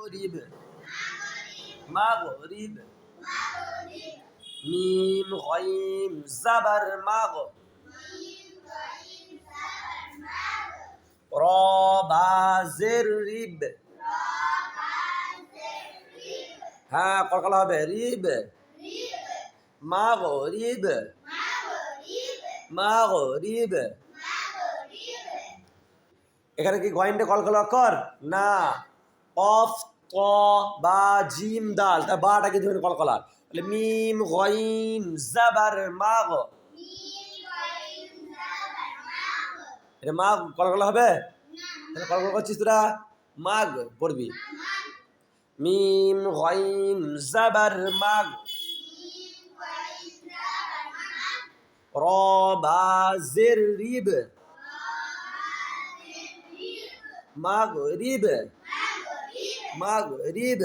rib মাগরিব মিম গইম জাবার মাগ র বা জের রিব হ্যাঁ কলকলা হবে রিব মাগরিব মাগরিব এখানে কি গইনটা কলকলা অক্ষর না কফ ক বা জিম দাল তা বাটা কি ধরে কলকলা তাহলে মিম গইন জাবার মাগ এটা মাগ কলকলা হবে তাহলে কলকলা করছিস তোরা মাগ পড়বি মিম গইন জাবার মাগ র বা জের রিব মাগরিব মাগরিব